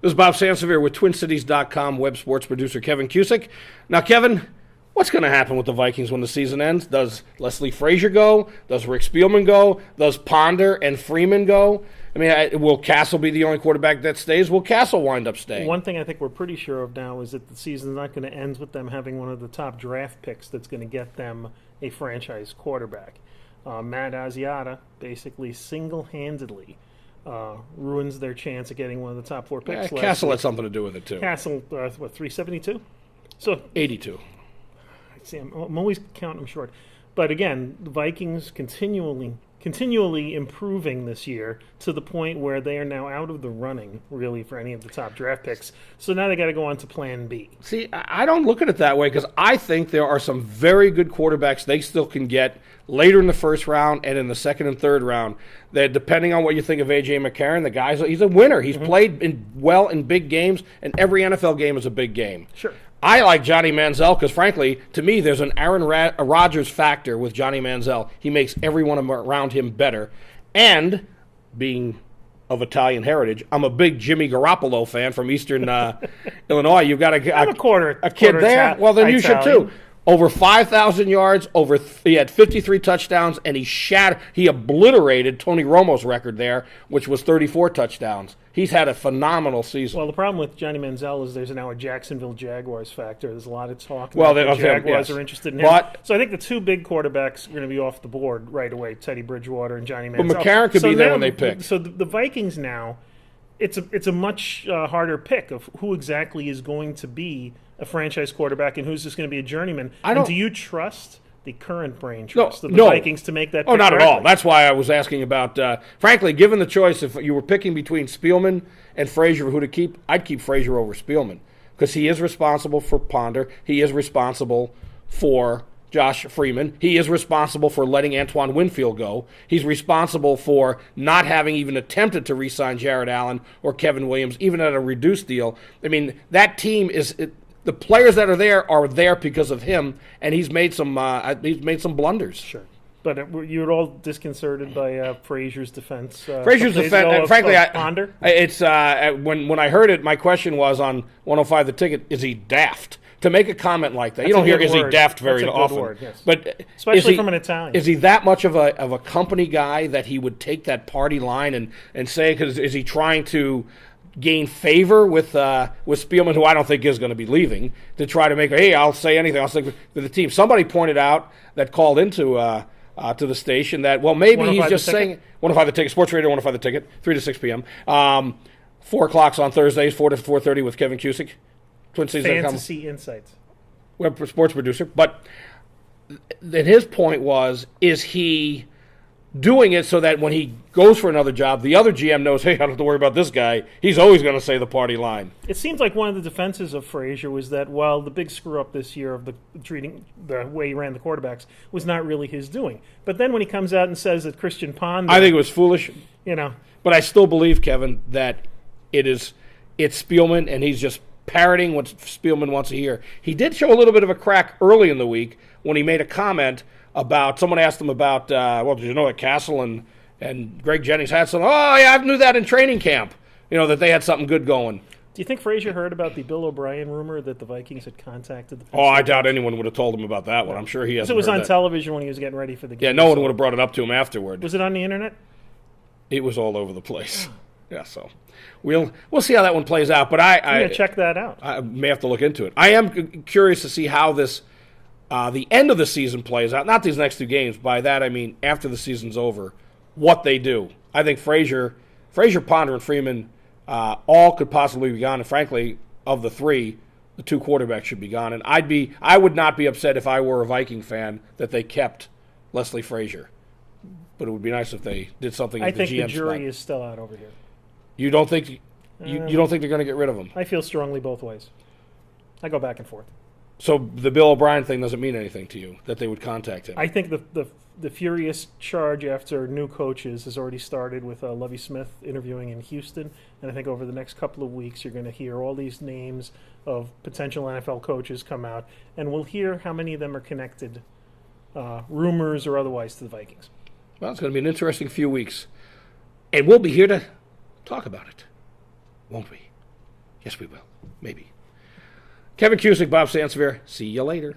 This is Bob Sansevere with TwinCities.com web sports producer Kevin Cusick. Now, Kevin, what's going to happen with the Vikings when the season ends? Does Leslie Frazier go? Does Rick Spielman go? Does Ponder and Freeman go? I mean, will Castle be the only quarterback that stays? Will Castle wind up staying? One thing I think we're pretty sure of now is that the season's not going to end with them having one of the top draft picks that's going to get them a franchise quarterback. Matt Asiata basically single-handedly ruins their chance of getting one of the top 4 picks. Castle had something to do with it, too. Castle, 372? So 82. See, I'm always counting them short. But again, the Vikings continually improving this year to the point where they are now out of the running, really, for any of the top draft picks. So now they got to go on to plan B. See, I don't look at it that way because I think there are some very good quarterbacks they still can get later in the first round and in the second and third round. That depending on what you think of A.J. McCarron, the guy's he's a winner. He's played well in big games, and every NFL game is a big game. Sure. I like Johnny Manziel because, frankly, to me, there's an Aaron Rodgers factor with Johnny Manziel. He makes everyone around him better. And, being of Italian heritage, I'm a big Jimmy Garoppolo fan from Eastern Illinois. You've got a kid there. Well, then you should too. Over 5,000 yards, he had 53 touchdowns, and he obliterated Tony Romo's record there, which was 34 touchdowns. He's had a phenomenal season. Well, the problem with Johnny Manziel is there's now a Jacksonville Jaguars factor. There's a lot of talk. Well, the Jaguars are interested in him. So I think the 2 big quarterbacks are going to be off the board right away, Teddy Bridgewater and Johnny Manziel. But McCarron could be there when they pick. So the Vikings now, it's a much harder pick of who exactly is going to be a franchise quarterback and who's just going to be a journeyman. And do you trust the current brain trust of the Vikings to make that pick? Oh, not correctly? at all. That's why I was asking about, frankly, given the choice, if you were picking between Spielman and Frazier who to keep, I'd keep Frazier over Spielman because he is responsible for Ponder. He is responsible for Josh Freeman. He is responsible for letting Antoine Winfield go. He's responsible for not having even attempted to re-sign Jared Allen or Kevin Williams, even at a reduced deal. I mean, that team is the players that are there because of him, and he's made some blunders. Sure. But you were all disconcerted by Frazier's defense. Frazier's defense, frankly, Ponder? It's when I heard it, my question was on 105 The Ticket: is he daft to make a comment like that? You don't hear "is he daft" very often, word, yes. But especially from an Italian. Is he that much of a company guy that he would take that party line and say? Because is he trying to gain favor with Spielman, who I don't think is going to be leaving, to try to make, hey, I'll say anything. I'll say to the team. Somebody pointed out that called into to the station that, well, maybe he's just saying 105 The Ticket, Sports Radio 105 The Ticket, 3 to 6 p.m. 4 o'clock on Thursdays, 4 to 4:30 with Kevin Cusick. Fantasy Insights. Web sports producer. But then his point was, is he doing it so that when he goes for another job, the other GM knows, hey, I don't have to worry about this guy. He's always going to say the party line. It seems like one of the defenses of Frazier was that while the big screw-up this year of the way he ran the quarterbacks was not really his doing. But then when he comes out and says that Christian Ponder... I think it was foolish. But I still believe, Kevin, that it's Spielman, and he's just parroting what Spielman wants to hear. He did show a little bit of a crack early in the week when he made a comment about, someone asked him about, did you know that Castle and Greg Jennings had something? Oh, yeah, I knew that in training camp, that they had something good going. Do you think Frazier heard about the Bill O'Brien rumor that the Vikings had contacted the I doubt anyone would have told him about that one. I'm sure he hasn't. It was on that. Television when he was getting ready for the game. Yeah, no one would have brought it up to him afterward. Was it on the internet? It was all over the place. Yeah, so we'll see how that one plays out. But I'm going to check that out. I may have to look into it. I am curious to see how this the end of the season plays out. Not these next 2 games. By that I mean after the season's over, what they do. I think Frazier, Ponder, and Freeman all could possibly be gone. And frankly, of the 3, the 2 quarterbacks should be gone. And I would not be upset if I were a Viking fan that they kept Leslie Frazier. But it would be nice if they did something. I think the jury is still out over here. You don't think you don't think they're going to get rid of him? I feel strongly both ways. I go back and forth. So the Bill O'Brien thing doesn't mean anything to you, that they would contact him? I think the furious charge after new coaches has already started with Lovie Smith interviewing in Houston, and I think over the next couple of weeks you're going to hear all these names of potential NFL coaches come out, and we'll hear how many of them are connected, rumors or otherwise, to the Vikings. Well, it's going to be an interesting few weeks, and we'll be here to talk about it, won't we? Yes, we will. Maybe. Kevin Cusick, Bob Sansevere. See you later.